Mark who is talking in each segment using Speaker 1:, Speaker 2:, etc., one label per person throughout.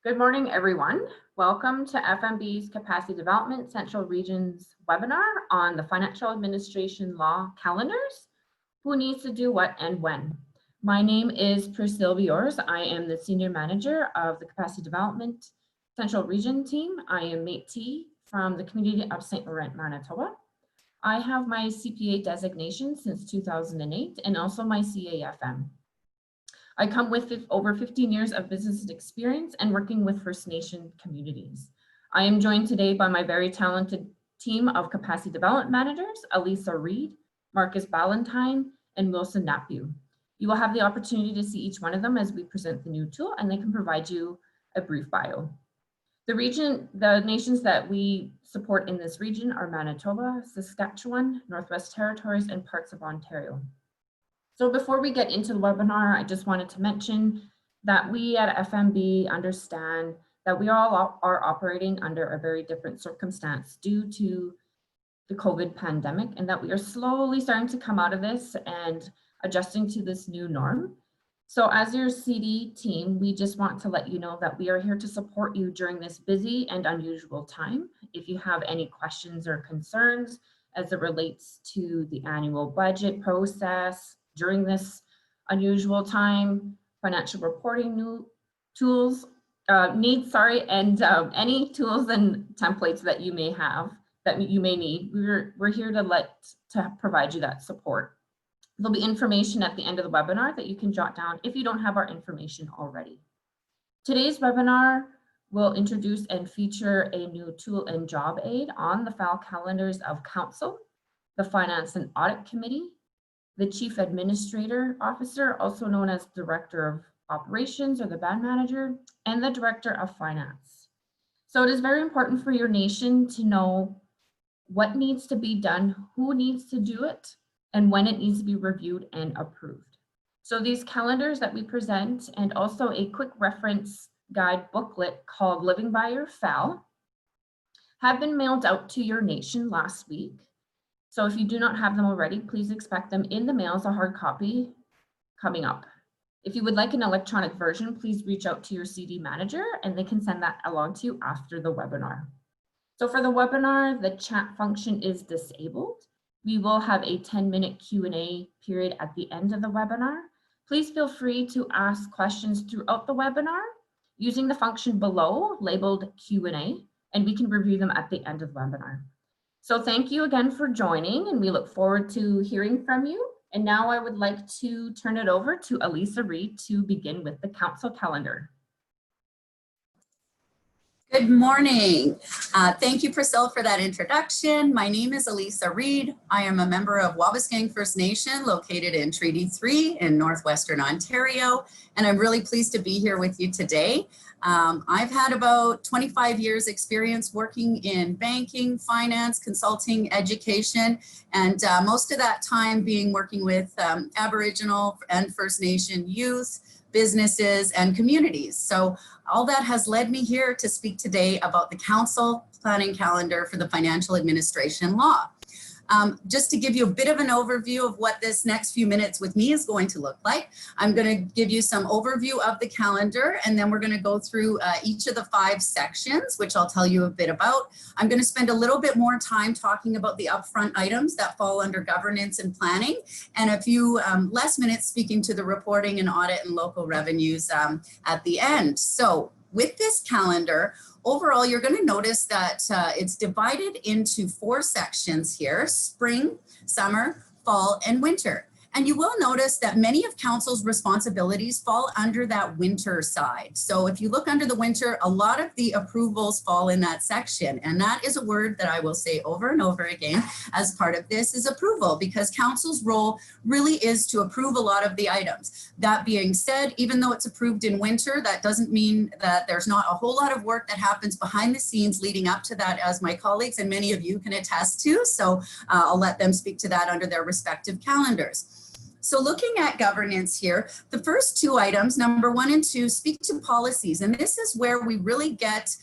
Speaker 1: Good morning, everyone. Welcome to FMB's Capacity Development Central Regions webinar on the Financial Administration Law Calendars. Who needs to do what and when? My name is Priscilla Biors. I am the Senior Manager of the Capacity Development Central Region team. I am Métis from the community of St. Laurent, Manitoba. I have my CPA designation since 2008 and also my CAFM. I come with over 15 years of business experience and working with First Nation communities. I am joined today by my very talented team of capacity development managers, Elisa Reed, Marcus Ballantyne, and Wilson Napiu. You will have the opportunity to see each one of them as we present the new tool, and they can provide you a brief bio. The nations that we support in this region are Manitoba, Saskatchewan, Northwest Territories, and parts of Ontario. So before we get into the webinar, I just wanted to mention that we at FMB understand that we all are operating under a very different circumstance due to the COVID pandemic, and that we are slowly starting to come out of this and adjusting to this new norm. So as your CD team, we just want to let you know that we are here to support you during this busy and unusual time. If you have any questions or concerns as it relates to the annual budget process, during this unusual time, financial reporting tools, and any tools and templates that you may have, that you may need, we're here to provide you that support. There'll be information at the end of the webinar that you can jot down if you don't have our information already. Today's webinar will introduce and feature a new tool and job aid on the FAL calendars of Council, the Finance and Audit Committee, the Chief Administrator Officer, also known as Director of Operations or the Band Manager, and the Director of Finance. So it is very important for your nation to know what needs to be done, who needs to do it, and when it needs to be reviewed and approved. So these calendars that we present, and also a quick reference guide booklet called Living by Your FAL, have been mailed out to your nation last week. So if you do not have them already, please expect them in the mail as a hard copy coming up. If you would like an electronic version, please reach out to your CD manager and they can send that along to you after the webinar. So for the webinar, the chat function is disabled. We will have a 10-minute Q&A period at the end of the webinar. Please feel free to ask questions throughout the webinar using the function below labeled Q&A, and we can review them at the end of the webinar. So thank you again for joining, and we look forward to hearing from you. And now I would like to turn it over to Elisa Reed to begin with the council calendar.
Speaker 2: Good morning. Thank you, Priscilla, for that introduction. My name is Elisa Reed. I am a member of Wabauskang First Nation located in Treaty 3 in Northwestern Ontario, and I'm really pleased to be here with you today. I've had about 25 years experience working in banking, finance, consulting, education, and most of that time being working with Aboriginal and First Nation youth, businesses, and communities. So all that has led me here to speak today about the council planning calendar for the financial administration law. Just to give you a bit of an overview of what this next few minutes with me is going to look like, I'm going to give you some overview of the calendar, and then we're going to go through each of the 5 sections, which I'll tell you a bit about. I'm going to spend a little bit more time talking about the upfront items that fall under governance and planning, and a few less minutes speaking to the reporting and audit and local revenues at the end. So with this calendar, overall, you're going to notice that it's divided into 4 sections here: spring, summer, fall, and winter. And you will notice that many of council's responsibilities fall under that winter side. So if you look under the winter, a lot of the approvals fall in that section. And that is a word that I will say over and over again as part of this is approval, because council's role really is to approve a lot of the items. That being said, even though it's approved in winter, that doesn't mean that there's not a whole lot of work that happens behind the scenes leading up to that, as my colleagues and many of you can attest to. So I'll let them speak to that under their respective calendars. So looking at governance here, the first 2 items, number 1 and 2, speak to policies. And this is where we really get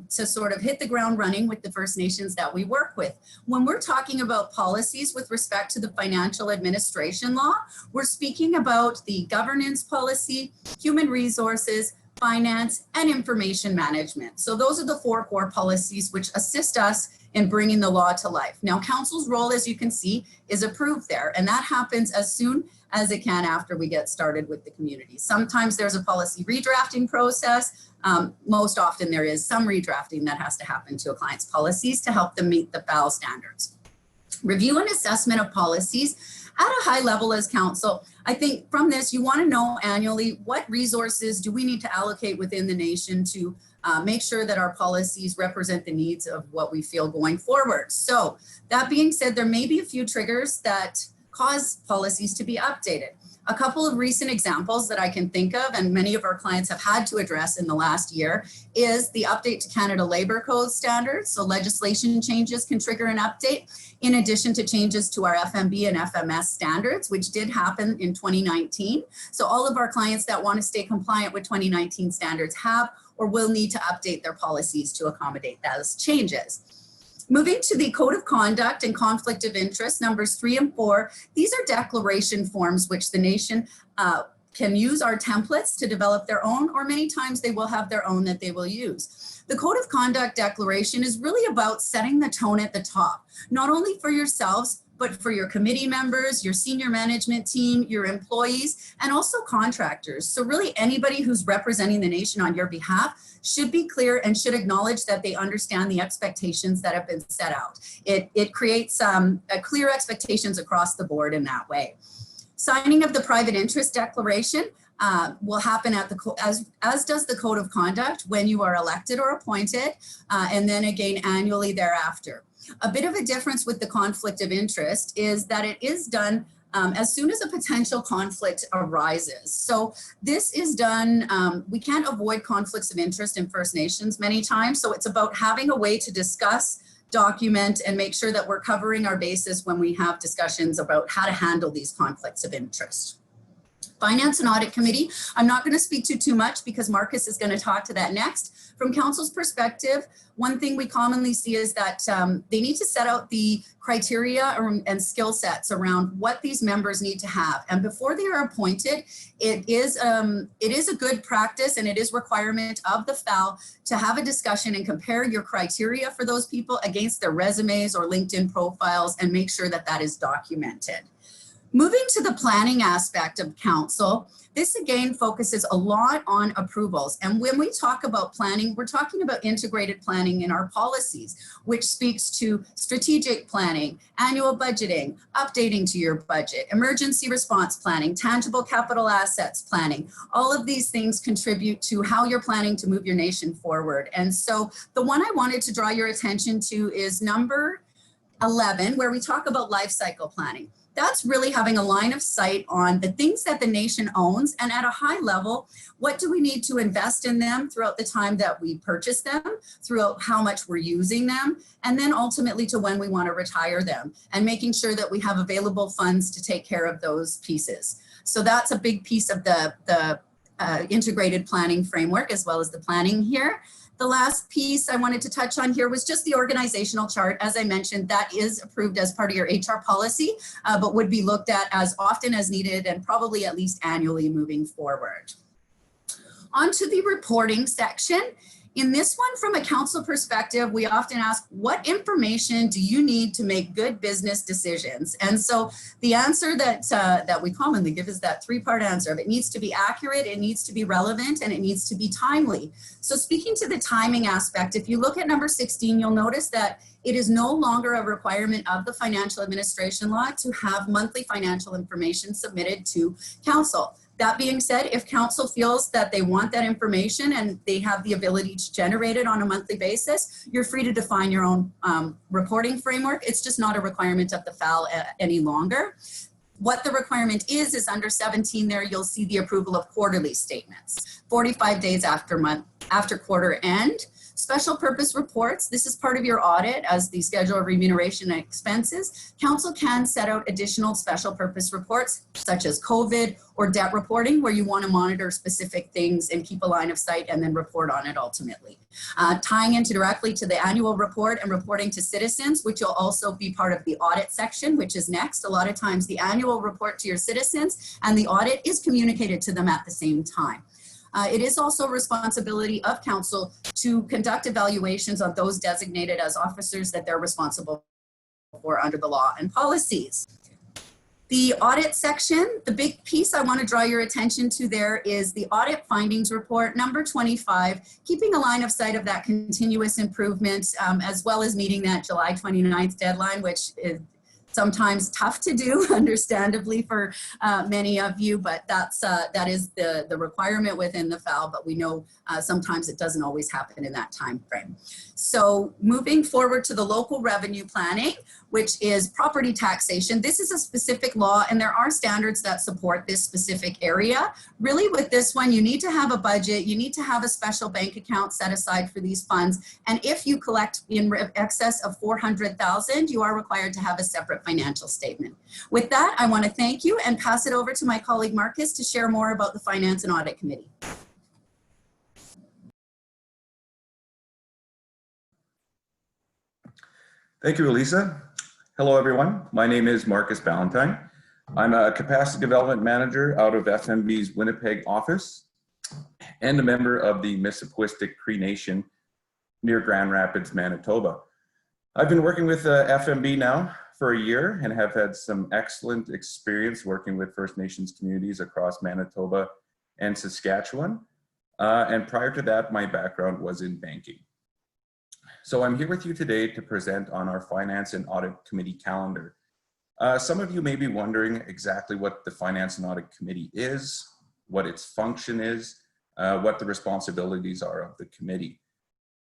Speaker 2: to sort of hit the ground running with the First Nations that we work with. When we're talking about policies with respect to the financial administration law, we're speaking about the governance policy, human resources, finance, and information management. So those are the 4 core policies which assist us in bringing the law to life. Now, council's role, as you can see, is approved there, and that happens as soon as it can after we get started with the community. Sometimes there's a policy redrafting process. Most often there is some redrafting that has to happen to a client's policies to help them meet the FAL standards. Review and assessment of policies at a high level as council. I think from this, you want to know annually what resources do we need to allocate within the nation to make sure that our policies represent the needs of what we feel going forward. So that being said, there may be a few triggers that cause policies to be updated. A couple of recent examples that I can think of, and many of our clients have had to address in the last year, is the update to Canada Labour Code standards. So legislation changes can trigger an update, in addition to changes to our FMB and FMS standards, which did happen in 2019. So all of our clients that want to stay compliant with 2019 standards have or will need to update their policies to accommodate those changes. Moving to the Code of Conduct and Conflict of Interest, numbers 3 and 4, these are declaration forms which the nation can use our templates to develop their own, or many times they will have their own that they will use. The Code of Conduct declaration is really about setting the tone at the top, not only for yourselves, but for your committee members, your senior management team, your employees, and also contractors. So really anybody who's representing the nation on your behalf should be clear and should acknowledge that they understand the expectations that have been set out. It creates clear expectations across the board in that way. Signing of the private interest declaration will happen at as does the Code of Conduct when you are elected or appointed, and then again annually thereafter. A bit of a difference with the conflict of interest is that it is done as soon as a potential conflict arises. So this is done, we can't avoid conflicts of interest in First Nations many times. So it's about having a way to discuss, document, and make sure that we're covering our bases when we have discussions about how to handle these conflicts of interest. Finance and Audit Committee, I'm not going to speak to too much because Marcus is going to talk to that next. From council's perspective, one thing we commonly see is that they need to set out the criteria and skill sets around what these members need to have. And before they are appointed, it is a good practice and it is requirement of the FAL to have a discussion and compare your criteria for those people against their resumes or LinkedIn profiles and make sure that that is documented. Moving to the planning aspect of council, this again focuses a lot on approvals. And when we talk about planning, we're talking about integrated planning in our policies, which speaks to strategic planning, annual budgeting, updating to your budget, emergency response planning, tangible capital assets planning. All of these things contribute to how you're planning to move your nation forward. And so the one I wanted to draw your attention to is number 11, where we talk about life cycle planning. That's really having a line of sight on the things that the nation owns, and at a high level, what do we need to invest in them throughout the time that we purchase them, throughout how much we're using them, and then ultimately to when we want to retire them, and making sure that we have available funds to take care of those pieces. So that's a big piece of the integrated planning framework, as well as the planning here. The last piece I wanted to touch on here was just the organizational chart. As I mentioned, that is approved as part of your HR policy, but would be looked at as often as needed and probably at least annually moving forward. On to the reporting section. In this one, from a council perspective, we often ask, what information do you need to make good business decisions? And so the answer that we commonly give is that 3-part answer of it needs to be accurate, it needs to be relevant, and it needs to be timely. So speaking to the timing aspect, if you look at number 16, you'll notice that it is no longer a requirement of the financial administration law to have monthly financial information submitted to council. That being said, if council feels that they want that information and they have the ability to generate it on a monthly basis, you're free to define your own reporting framework. It's just not a requirement of the FAL any longer. What the requirement is under 17 there, you'll see the approval of quarterly statements, 45 days after quarter end. Special purpose reports, this is part of your audit as the schedule of remuneration and expenses. Council can set out additional special purpose reports such as COVID or debt reporting where you want to monitor specific things and keep a line of sight and then report on it ultimately. Tying into directly to the annual report and reporting to citizens, which will also be part of the audit section, which is next. A lot of times the annual report to your citizens and the audit is communicated to them at the same time. It is also a responsibility of council to conduct evaluations of those designated as officers that they're responsible for under the law and policies. The audit section, the big piece I want to draw your attention to there is the audit findings report number 25, keeping a line of sight of that continuous improvement, as well as meeting that July 29th deadline, which is sometimes tough to do, understandably, for many of you, but that is the requirement within the FAL, but we know sometimes it doesn't always happen in that time frame. So moving forward to the local revenue planning, which is property taxation. This is a specific law and there are standards that support this specific area. Really with this one, you need to have a budget, you need to have a special bank account set aside for these funds. And if you collect in excess of 400,000, you are required to have a separate financial statement. With that, I want to thank you and pass it over to my colleague Marcus to share more about the Finance and Audit Committee.
Speaker 3: Thank you, Elisa. Hello, everyone. My name is Marcus Ballantyne. I'm a Capacity Development Manager out of FMB's Winnipeg office and a member of the Mississippiwistic Cree Nation near Grand Rapids, Manitoba. I've been working with FMB now for a year and have had some excellent experience working with First Nations communities across Manitoba and Saskatchewan. And prior to that, my background was in banking. So I'm here with you today to present on our Finance and Audit Committee calendar. Some of you may be wondering exactly what the Finance and Audit Committee is, what its function is, what the responsibilities are of the committee.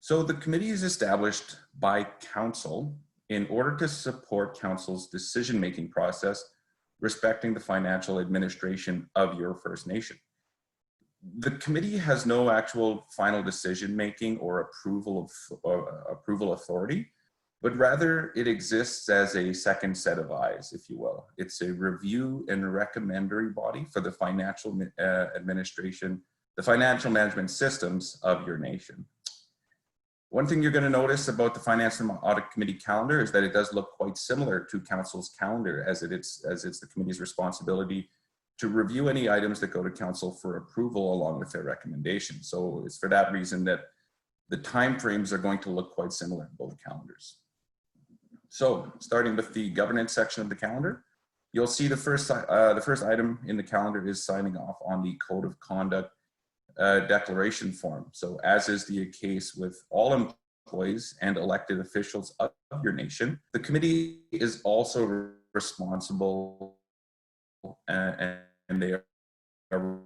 Speaker 3: So the committee is established by council in order to support council's decision-making process respecting the financial administration of your First Nation. The committee has no actual final decision-making or approval authority, but rather it exists as a second set of eyes, if you will. It's a review and recommendatory body for the financial administration, the financial management systems of your nation. One thing you're going to notice about the Finance and Audit Committee calendar is that it does look quite similar to council's calendar, as it's the committee's responsibility to review any items that go to council for approval along with their recommendations. So it's for that reason that the timeframes are going to look quite similar in both calendars. So starting with the governance section of the calendar, you'll see the first item in the calendar is signing off on the Code of Conduct declaration form. So as is the case with all employees and elected officials of your nation, the committee is also responsible and they are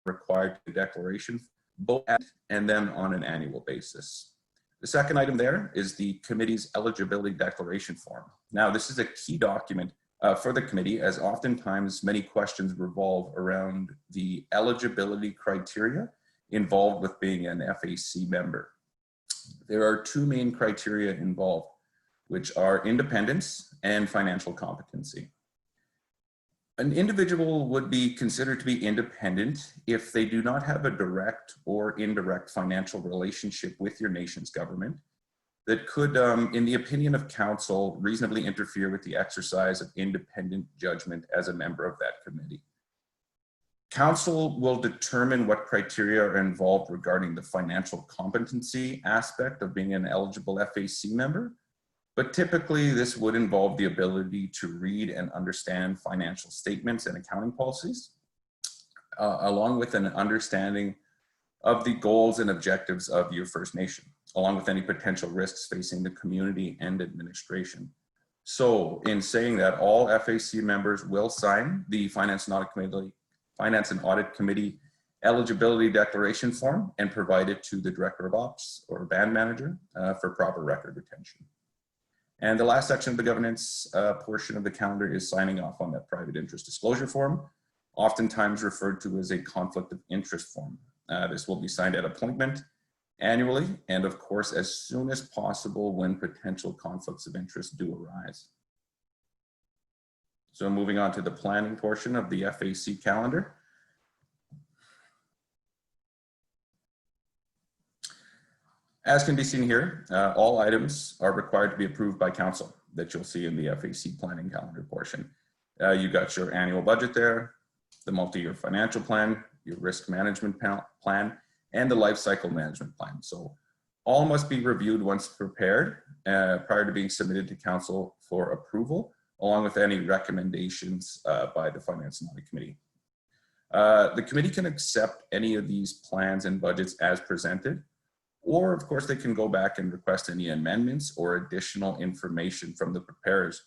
Speaker 3: required to declaration both at and then on an annual basis. The second item there is the committee's eligibility declaration form. Now, this is a key document for the committee, as oftentimes many questions revolve around the eligibility criteria involved with being an FAC member. There are two main criteria involved, which are independence and financial competency. An individual would be considered to be independent if they do not have a direct or indirect financial relationship with your nation's government that could, in the opinion of council, reasonably interfere with the exercise of independent judgment as a member of that committee. Council will determine what criteria are involved regarding the financial competency aspect of being an eligible FAC member. But typically, this would involve the ability to read and understand financial statements and accounting policies, along with an understanding of the goals and objectives of your First Nation, along with any potential risks facing the community and administration. So in saying that, all FAC members will sign the Finance and Audit Committee eligibility declaration form and provide it to the Director of Ops or band manager for proper record retention. And the last section of the governance portion of the calendar is signing off on that private interest disclosure form, oftentimes referred to as a conflict of interest form. This will be signed at appointment annually, and of course, as soon as possible when potential conflicts of interest do arise. So moving on to the planning portion of the FAC calendar. As can be seen here, all items are required to be approved by council that you'll see in the FAC planning calendar portion. You got your annual budget there, the multi-year financial plan, your risk management plan, and the life cycle management plan. So all must be reviewed once prepared prior to being submitted to council for approval, along with any recommendations by the Finance and Audit Committee. The committee can accept any of these plans and budgets as presented, or of course they can go back and request any amendments or additional information from the preparers.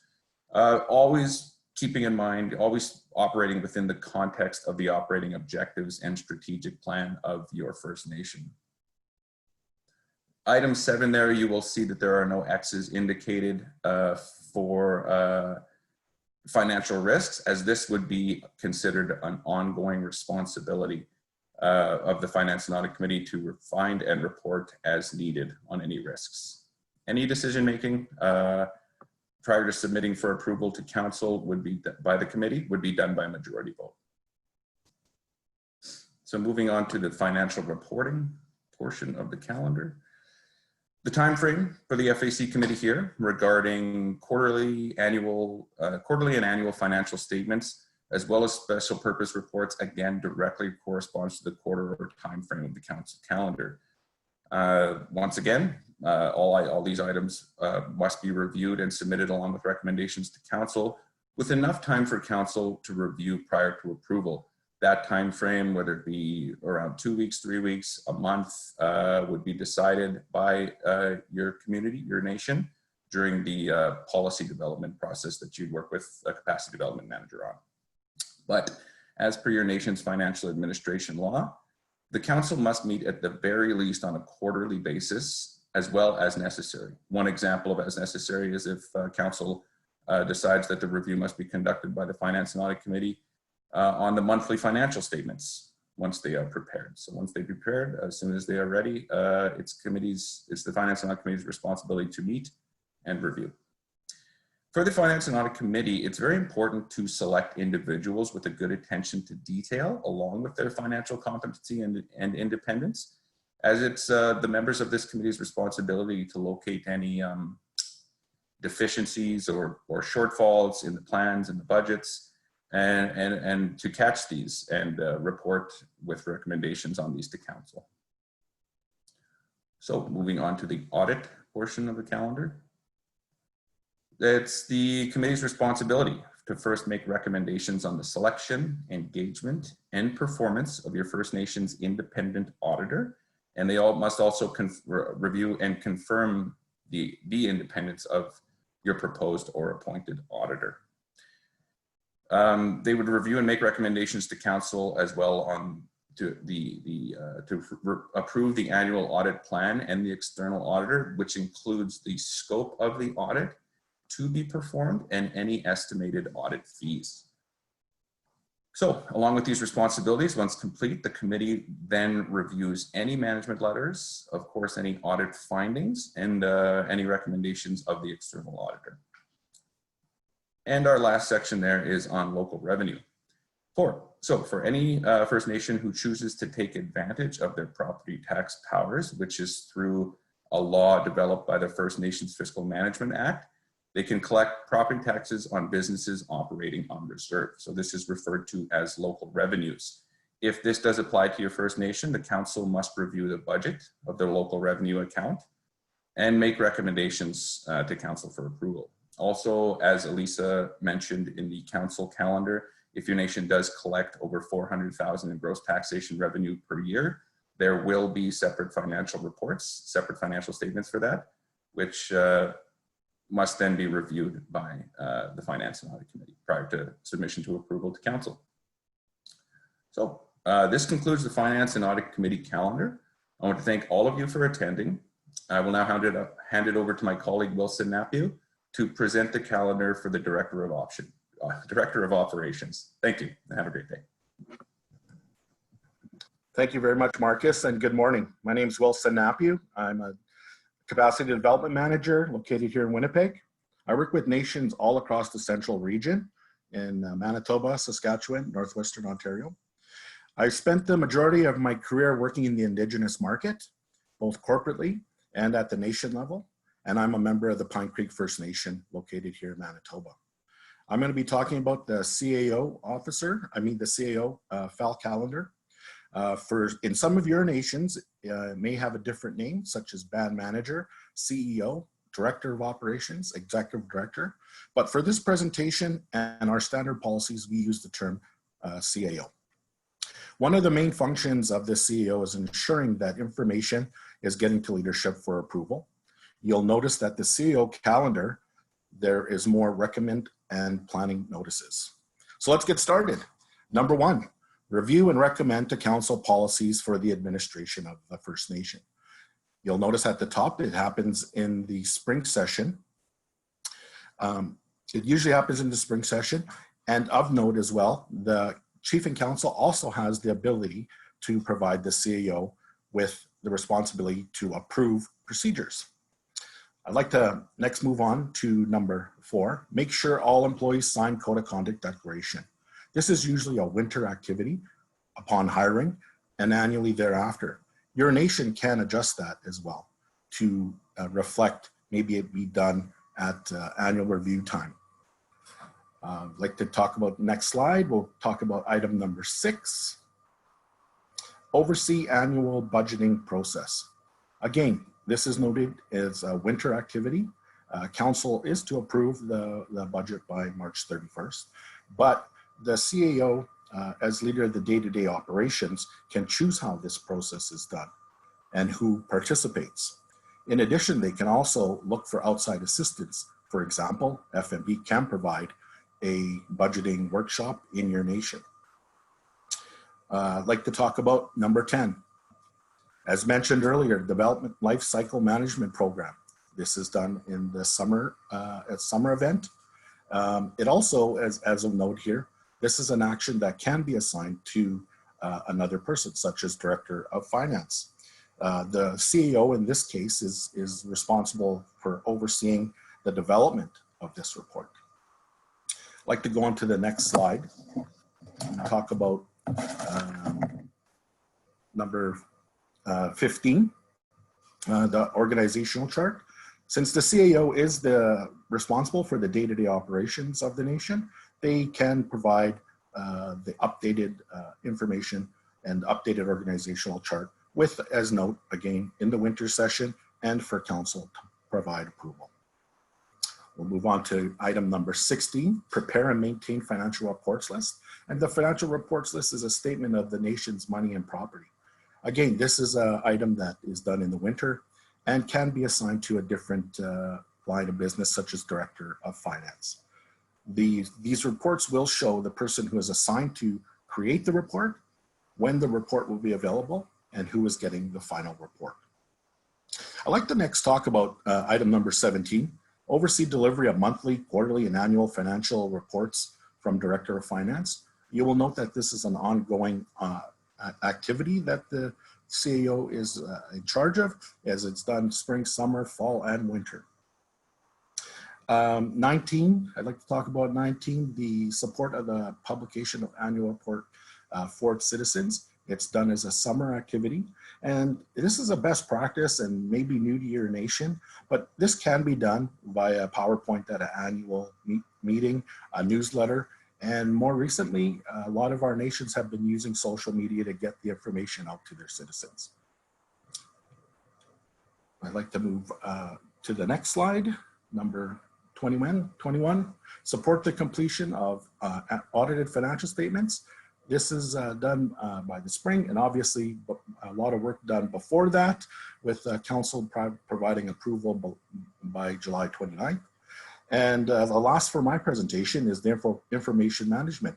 Speaker 3: Always keeping in mind, always operating within the context of the operating objectives and strategic plan of your First Nation. Item 7 there, you will see that there are no X's indicated for financial risks, as this would be considered an ongoing responsibility of the Finance and Audit Committee to find and report as needed on any risks. Any decision making prior to submitting for approval to council would be by the committee would be done by majority vote. So moving on to the financial reporting portion of the calendar. The time frame for the FAC committee here regarding quarterly and annual financial statements, as well as special purpose reports, again directly corresponds to the quarter or time frame of the council calendar. Once again, all these items must be reviewed and submitted along with recommendations to council, with enough time for council to review prior to approval. That time frame, whether it be around 2 weeks, 3 weeks, a month, would be decided by your community, your nation, during the policy development process that you'd work with a capacity development manager on. But as per your nation's financial administration law, the council must meet at the very least on a quarterly basis, as well as necessary. One example of as necessary is if council decides that the review must be conducted by the Finance and Audit Committee on the monthly financial statements once they are prepared. So once they're prepared, as soon as they are ready, it's the Finance and Audit Committee's responsibility to meet and review. For the Finance and Audit Committee, it's very important to select individuals with a good attention to detail, along with their financial competency and independence, as it's the members of this committee's responsibility to locate any deficiencies or shortfalls in the plans and the budgets, and to catch these and report with recommendations on these to council. So moving on to the audit portion of the calendar. It's the committee's responsibility to first make recommendations on the selection, engagement, and performance of your First Nations independent auditor. And they must also review and confirm the independence of your proposed or appointed auditor. They would review and make recommendations to council as well on to approve the annual audit plan and the external auditor, which includes the scope of the audit to be performed and any estimated audit fees. So along with these responsibilities, once complete, the committee then reviews any management letters, of course, any audit findings, and any recommendations of the external auditor. And our last section there is on local revenue. So for any First Nation who chooses to take advantage of their property tax powers, which is through a law developed by the First Nations Fiscal Management Act, they can collect property taxes on businesses operating on reserve. So this is referred to as local revenues. If this does apply to your First Nation, the council must review the budget of their local revenue account and make recommendations to council for approval. Also, as Elisa mentioned in the council calendar, if your nation does collect over $400,000 in gross taxation revenue per year, there will be separate financial reports, separate financial statements for that, which must then be reviewed by the Finance and Audit Committee prior to submission to approval to council. So this concludes the Finance and Audit Committee calendar. I want to thank all of you for attending. I will now hand it over to my colleague Wilson Napiu to present the calendar for the Director of Operations. Thank you, and have a great day.
Speaker 4: Thank you very much, Marcus, and good morning. My name is Wilson Napiu. I'm a Capacity Development Manager located here in Winnipeg. I work with nations all across the central region in Manitoba, Saskatchewan, Northwestern Ontario. I spent the majority of my career working in the Indigenous market, both corporately and at the nation level, and I'm a member of the Pine Creek First Nation located here in Manitoba. I'm going to be talking about the CAO FAL calendar. In some of your nations, it may have a different name, such as band manager, CEO, director of operations, executive director. But for this presentation and our standard policies, we use the term CAO. One of the main functions of the CAO is ensuring that information is getting to leadership for approval. You'll notice that the CAO calendar, there is more recommend and planning notices. So let's get started. Number 1, review and recommend to council policies for the administration of the First Nation. You'll notice at the top, it happens in the spring session. It usually happens in the spring session. And of note as well, the Chief and Council also has the ability to provide the CAO with the responsibility to approve procedures. I'd like to next move on to number 4, make sure all employees sign Code of Conduct Declaration. This is usually a winter activity upon hiring and annually thereafter. Your nation can adjust that as well to reflect, maybe it be done at annual review time. I'd like to talk about next slide. We'll talk about item number 6, oversee annual budgeting process. Again, this is noted as a winter activity. Council is to approve the budget by March 31st, but the CAO, as leader of the day-to-day operations, can choose how this process is done and who participates. In addition, they can also look for outside assistance. For example, FMB can provide a budgeting workshop in your nation. I'd like to talk about number 10. As mentioned earlier, Development Life Cycle Management Program. This is done in the summer event. It also, as a note here, this is an action that can be assigned to another person, such as Director of Finance. The CEO in this case is responsible for overseeing the development of this report. I'd like to go on to the next slide and talk about number 15, the organizational chart. Since the CAO is responsible for the day-to-day operations of the nation, they can provide the updated information and updated organizational chart with, as note, again, in the winter session and for council to provide approval. We'll move on to item number 16, prepare and maintain financial reports list. And the financial reports list is a statement of the nation's money and property. Again, this is an item that is done in the winter and can be assigned to a different line of business, such as Director of Finance. These reports will show the person who is assigned to create the report, when the report will be available, and who is getting the final report. I'd like to next talk about item number 17, oversee delivery of monthly, quarterly, and annual financial reports from Director of Finance. You will note that this is an ongoing activity that the CAO is in charge of, as it's done spring, summer, fall, and winter. 19, I'd like to talk about 19, the support of the publication of annual report for citizens. It's done as a summer activity, and this is a best practice and maybe new to your nation, but this can be done via PowerPoint at an annual meeting, a newsletter, and more recently, a lot of our nations have been using social media to get the information out to their citizens. I'd like to move to the next slide, number 21, support the completion of audited financial statements. This is done by the spring, and obviously a lot of work done before that, with council providing approval by July 29th. And the last for my presentation is the information management,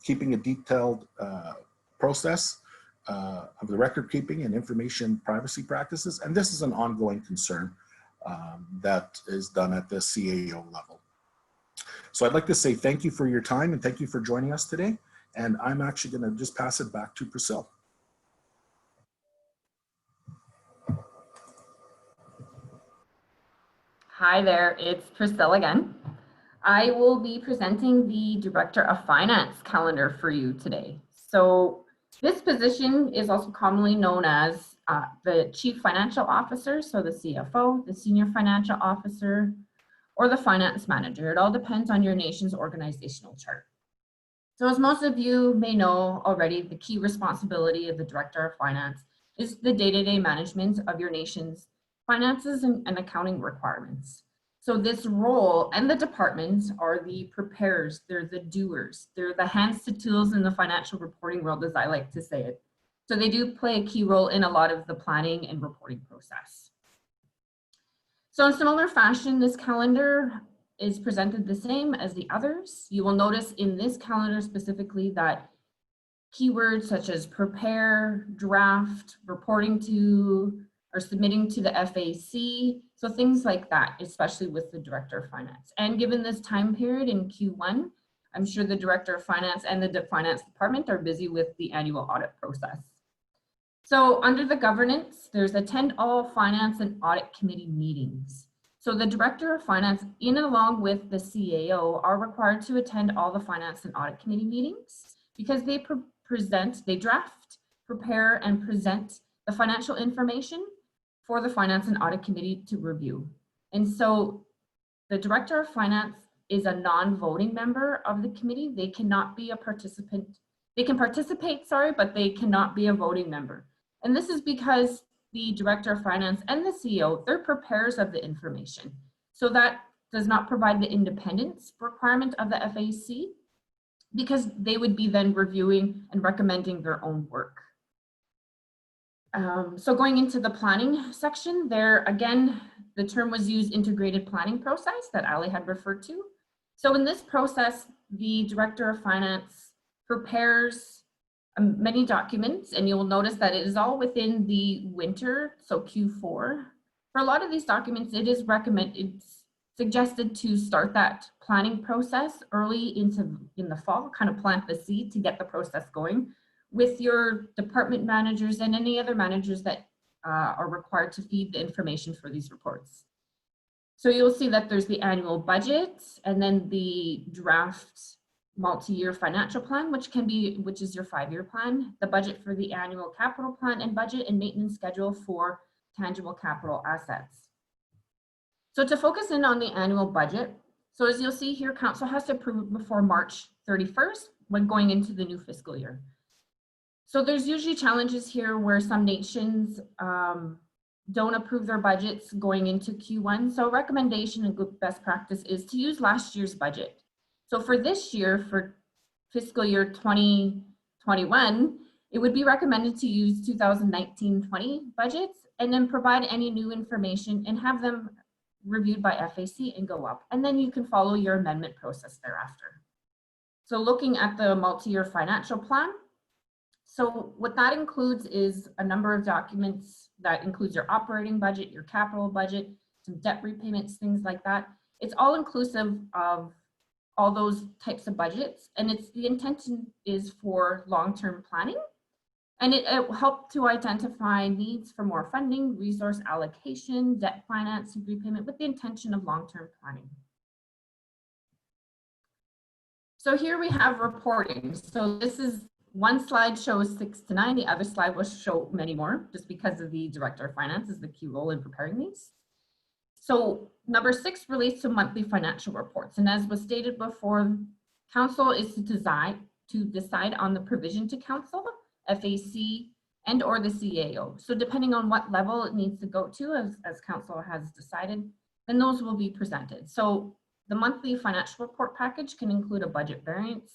Speaker 4: keeping a detailed process of the record keeping and information privacy practices. And this is an ongoing concern that is done at the CAO level. So I'd like to say thank you for your time and thank you for joining us today. And I'm actually going to just pass it back to Priscilla.
Speaker 1: Hi there, it's Priscilla again. I will be presenting the Director of Finance calendar for you today. So this position is also commonly known as the Chief Financial Officer, so the CFO, the Senior Financial Officer, or the Finance Manager. It all depends on your nation's organizational chart. So as most of you may know already, the key responsibility of the Director of Finance is the day-to-day management of your nation's finances and accounting requirements. So this role and the departments are the preparers, they're the doers, they're the hands to tools in the financial reporting world, as I like to say it. So they do play a key role in a lot of the planning and reporting process. So in similar fashion, this calendar is presented the same as the others. You will notice in this calendar specifically that keywords such as prepare, draft, reporting to, or submitting to the FAC, so things like that, especially with the Director of Finance. And given this time period in Q1, I'm sure the Director of Finance and the Finance Department are busy with the annual audit process. So under the governance, there's attend all Finance and Audit Committee meetings. So the Director of Finance, in along with the CAO, are required to attend all the Finance and Audit Committee meetings because they they draft, prepare, and present the financial information for the Finance and Audit Committee to review. And so the Director of Finance is a non-voting member of the committee. They cannot be a participant. They can participate, sorry, but they cannot be a voting member. And this is because the Director of Finance and the CEO, they're preparers of the information. So that does not provide the independence requirement of the FAC because they would be then reviewing and recommending their own work. So going into the planning section there, again, the term was used integrated planning process that Ali had referred to. So in this process, the Director of Finance prepares many documents, and you'll notice that it is all within the winter, so Q4. For a lot of these documents, it is suggested to start that planning process early in the fall, kind of plant the seed to get the process going with your department managers and any other managers that are required to feed the information for these reports. So you'll see that there's the annual budget and then the draft multi-year financial plan, which is your 5-year plan, the budget for the annual capital plan and budget and maintenance schedule for tangible capital assets. So to focus in on the annual budget, so as you'll see here, council has to approve it before March 31st when going into the new fiscal year. So there's usually challenges here where some nations don't approve their budgets going into Q1. So recommendation and good best practice is to use last year's budget. So for this year, for fiscal year 2021, it would be recommended to use 2019-20 budgets and then provide any new information and have them reviewed by FAC and go up. And then you can follow your amendment process thereafter. So looking at the multi-year financial plan, so what that includes is a number of documents that includes your operating budget, your capital budget, some debt repayments, things like that. It's all inclusive of all those types of budgets, and the intention is for long-term planning, and it will help to identify needs for more funding, resource allocation, debt finance, and repayment with the intention of long-term planning. So here we have reporting. So this is one slide shows 6 to 9, the other slide will show many more just because of the Director of Finance is the key role in preparing these. So number 6 relates to monthly financial reports. And as was stated before, council is to decide on the provision to council, FAC, and or the CAO. So depending on what level it needs to go to, as council has decided, then those will be presented. So the monthly financial report package can include a budget variance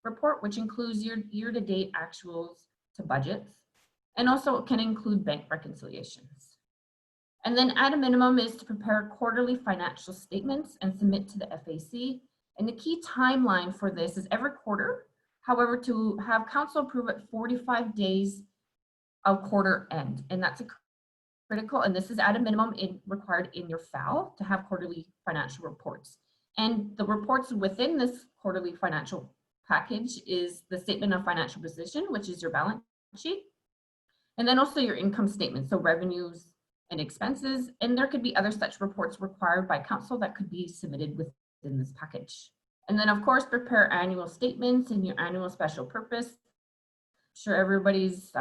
Speaker 1: report, which includes your year-to-date actuals to budgets, and also it can include bank reconciliations. And then at a minimum is to prepare quarterly financial statements and submit to the FAC. And the key timeline for this is every quarter. However, to have council approve it 45 days of quarter end, and that's critical. And this is at a minimum required in your FAL to have quarterly financial reports. And the reports within this quarterly financial package is the statement of financial position, which is your balance sheet, and then also your income statement, so revenues and expenses, and there could be other such reports required by council that could be submitted within this package. And then of course, prepare annual statements and your annual special purpose. I'm sure everybody's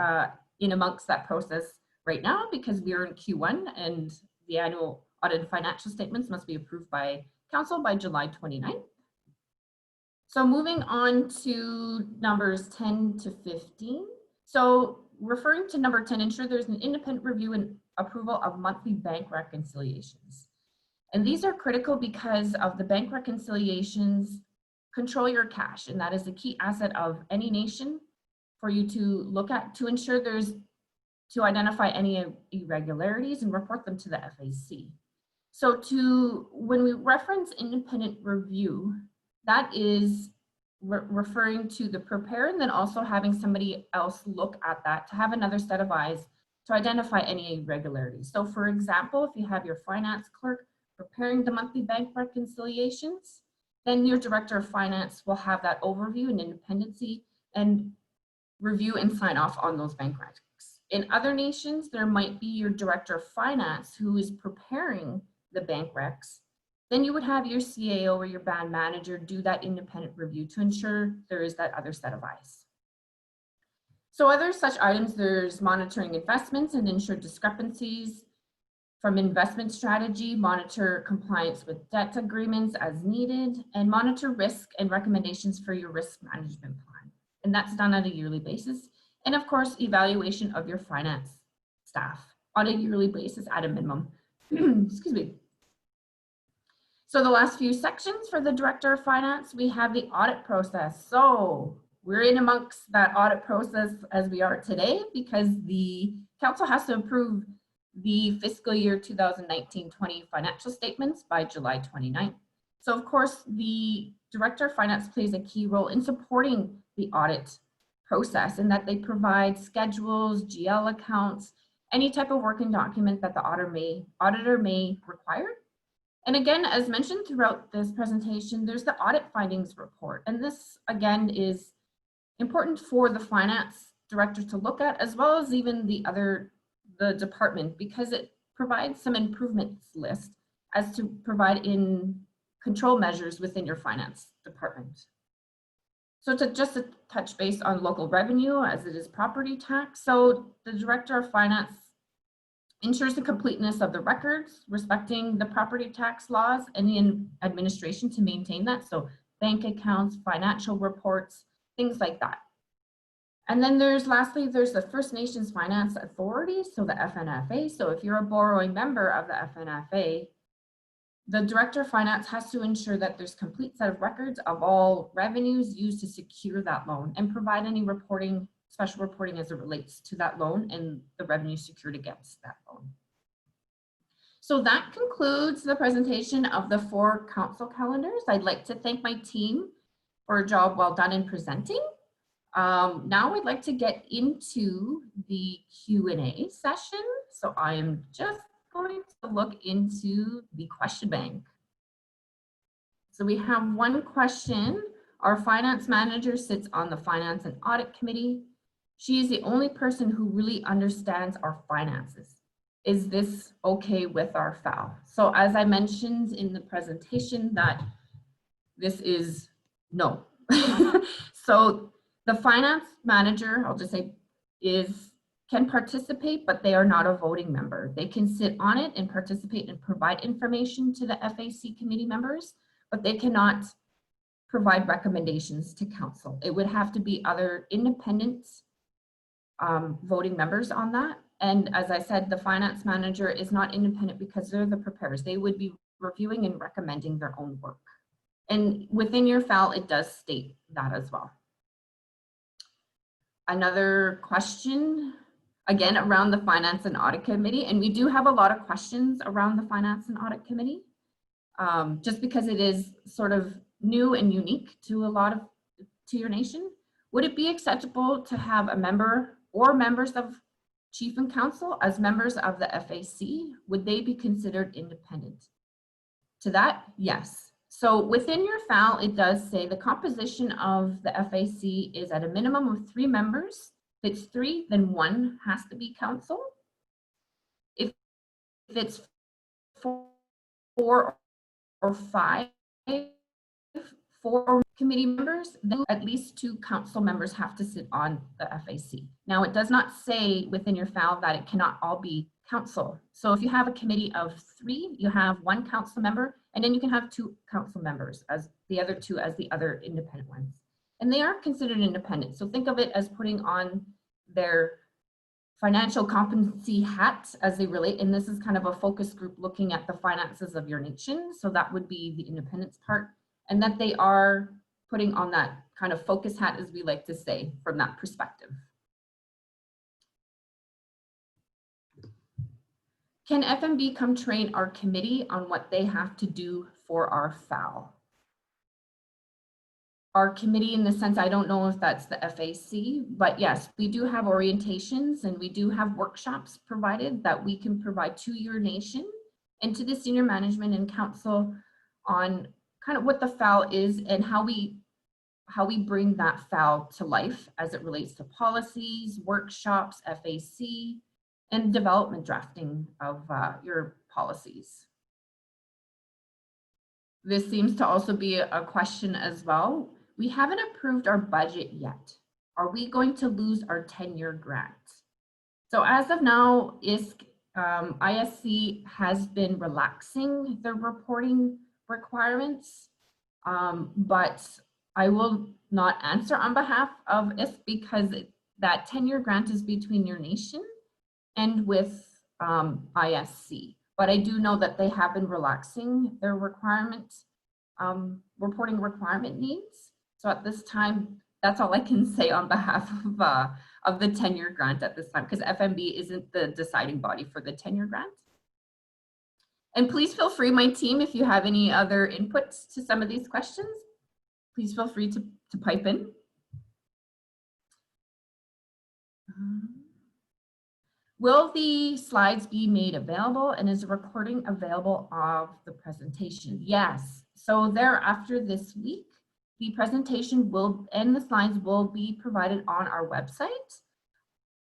Speaker 1: in amongst that process right now because we are in Q1 and the annual audited financial statements must be approved by council by July 29th. So moving on to numbers 10 to 15. So referring to number 10, ensure there's an independent review and approval of monthly bank reconciliations. And these are critical because of the bank reconciliations control your cash, and that is the key asset of any nation for you to look at to ensure to identify any irregularities and report them to the FAC. So when we reference independent review, that is referring to the preparer and then also having somebody else look at that to have another set of eyes to identify any irregularities. So for example, if you have your finance clerk preparing the monthly bank reconciliations, then your director of finance will have that overview and independency and review and sign off on those bank recs. In other nations, there might be your director of finance who is preparing the bank recs. Then you would have your CAO or your band manager do that independent review to ensure there is that other set of eyes. So other such items, there's monitoring investments and ensure discrepancies from investment strategy, monitor compliance with debt agreements as needed, and monitor risk and recommendations for your risk management plan. And that's done on a yearly basis. And of course, evaluation of your finance staff on a yearly basis at a minimum. Excuse me. So the last few sections for the director of finance, we have the audit process. So we're in amongst that audit process as we are today because the council has to approve the fiscal year 2019-20 financial statements by July 29th. So of course, the director of finance plays a key role in supporting the audit process in that they provide schedules, GL accounts, any type of working document that the auditor may require. And again, as mentioned throughout this presentation, there's the audit findings report. And this again is important for the finance director to look at, as well as even the department, because it provides some improvements list as to provide in control measures within your finance department. So just to touch base on local revenue as it is property tax. So the director of finance ensures the completeness of the records respecting the property tax laws and the administration to maintain that. So bank accounts, financial reports, things like that. And then lastly, there's the First Nations Finance Authority, so the FNFA. So if you're a borrowing member of the FNFA, the Director of Finance has to ensure that there's complete set of records of all revenues used to secure that loan and provide any reporting, special reporting as it relates to that loan and the revenue secured against that loan. So that concludes the presentation of the 4 council calendars. I'd like to thank my team for a job well done in presenting. Now I'd like to get into the Q&A session. So I am just going to look into the question bank. So we have one question. Our finance manager sits on the Finance and Audit Committee. She is the only person who really understands our finances. Is this okay with our FAL? So as I mentioned in the presentation, that this is no. So the finance manager, I'll just say, can participate, but they are not a voting member. They can sit on it and participate and provide information to the FAC committee members, but they cannot provide recommendations to council. It would have to be other independent voting members on that. And as I said, the finance manager is not independent because they're the preparers. They would be reviewing and recommending their own work. And within your FAL, it does state that as well. Another question, again, around the Finance and Audit Committee, and we do have a lot of questions around the Finance and Audit Committee, just because it is sort of new and unique to your nation. Would it be acceptable to have a member or members of chief and council as members of the FAC? Would they be considered independent? To that, yes. So within your FAL, it does say the composition of the FAC is at a minimum of 3 members. If it's 3, then 1 has to be council. If it's 4 or 5, 4 committee members, then at least 2 council members have to sit on the FAC. Now, it does not say within your FAL that it cannot all be council. So if you have a committee of 3, you have 1 council member, and then you can have 2 council members as the other 2 as the other independent ones. And they are considered independent. So think of it as putting on their financial competency hat as they relate. And this is kind of a focus group looking at the finances of your nation. So that would be the independence part, and that they are putting on that kind of focus hat, as we like to say, from that perspective. Can FMB come train our committee on what they have to do for our FAL? Our committee, in the sense, I don't know if that's the FAC, but yes, we do have orientations and we do have workshops provided that we can provide to your nation and to the senior management and council on kind of what the FAL is and how we bring that FAL to life as it relates to policies, workshops, FAC, and development drafting of your policies. This seems to also be a question as well. We haven't approved our budget yet. Are we going to lose our 10-year grant? So as of now, ISC has been relaxing the reporting requirements, but I will not answer on behalf of ISC because that 10-year grant is between your nation and with ISC. But I do know that they have been relaxing their reporting requirement needs. So at this time, that's all I can say on behalf of the 10-year grant at this time, because FMB isn't the deciding body for the 10-year grant. And please feel free, my team, if you have any other inputs to some of these questions, please feel free to pipe in. Will the slides be made available, and is a recording available of the presentation? Yes. So thereafter this week, the presentation and the slides will be provided on our website.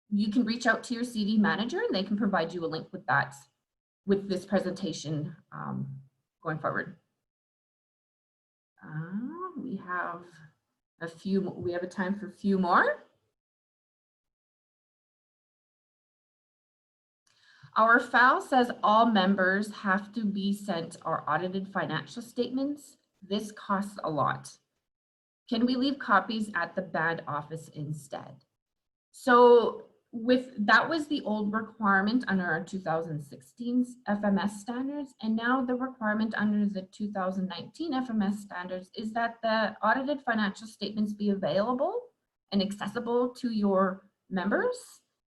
Speaker 1: You can reach out to your CV manager and they can provide you a link with that, with this presentation going forward. We have a time for a few more. Our FAL says all members have to be sent our audited financial statements. This costs a lot. Can we leave copies at the band office instead? So that was the old requirement under our 2016 FMS standards, and now the requirement under the 2019 FMS standards is that the audited financial statements be available and accessible to your members.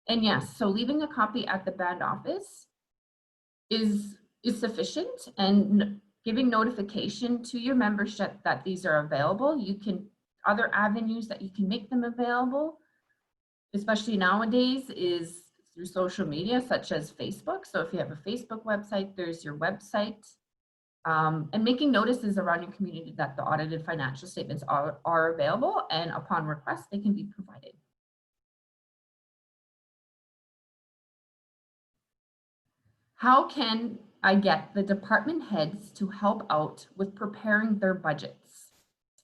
Speaker 1: And yes, so leaving a copy at the band office is sufficient, and giving notification to your membership that these are available. Other avenues that you can make them available, especially nowadays, is through social media such as Facebook. So if you have a Facebook website, there's your website, and making notices around your community that the audited financial statements are available, and upon request, they can be provided. How can I get the department heads to help out with preparing their budgets?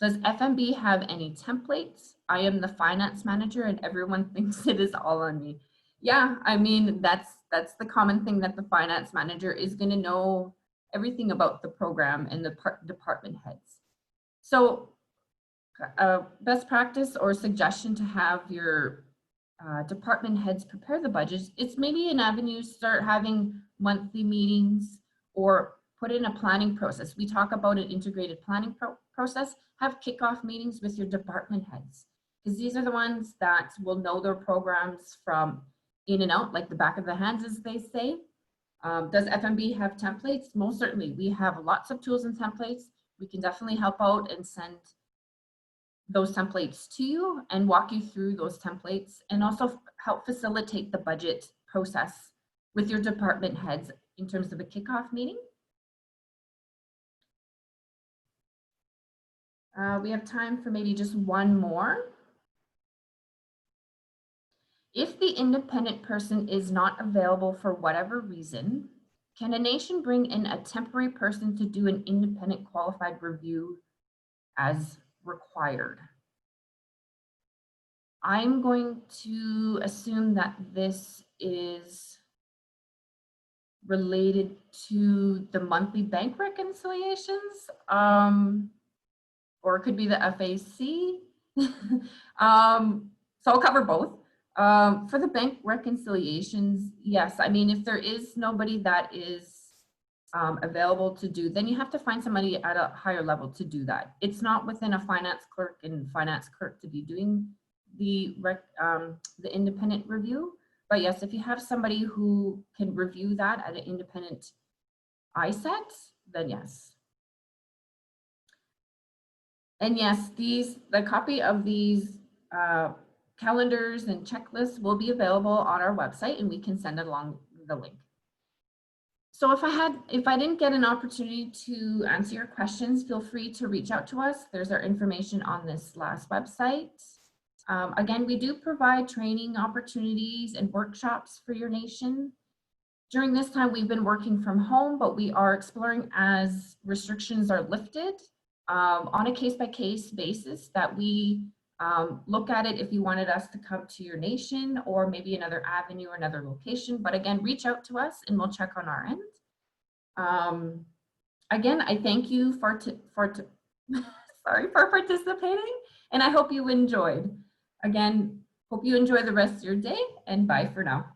Speaker 1: Does FMB have any templates? I am the finance manager and everyone thinks it is all on me. Yeah, I mean, that's the common thing, that the finance manager is going to know everything about the program and the department heads. So best practice or suggestion to have your department heads prepare the budgets, it's maybe an avenue, start having monthly meetings or put in a planning process. We talk about an integrated planning process. Have kickoff meetings with your department heads, because these are the ones that will know their programs from in and out, like the back of the hands, as they say. Does FMB have templates? Most certainly. We have lots of tools and templates. We can definitely help out and send those templates to you and walk you through those templates, and also help facilitate the budget process with your department heads in terms of a kickoff meeting. We have time for maybe just one more. If the independent person is not available for whatever reason, can a nation bring in a temporary person to do an independent qualified review as required? I'm going to assume that this is related to the monthly bank reconciliations, or it could be the FAC. So I'll cover both. For the bank reconciliations, yes, I mean, if there is nobody that is available to do, then you have to find somebody at a higher level to do that. It's not within a finance clerk and finance clerk to be doing the independent review. But yes, if you have somebody who can review that at an independent ISET, then yes. And yes, the copy of these calendars and checklists will be available on our website, and we can send it along the link. So if I didn't get an opportunity to answer your questions, feel free to reach out to us. There's our information on this last website. Again, we do provide training opportunities and workshops for your nation. During this time, we've been working from home, but we are exploring as restrictions are lifted on a case-by-case basis that we look at it if you wanted us to come to your nation or maybe another avenue or another location. But again, reach out to us and we'll check on our end. Again, I thank you for participating, and I hope you enjoyed. Again, hope you enjoy the rest of your day, and bye for now.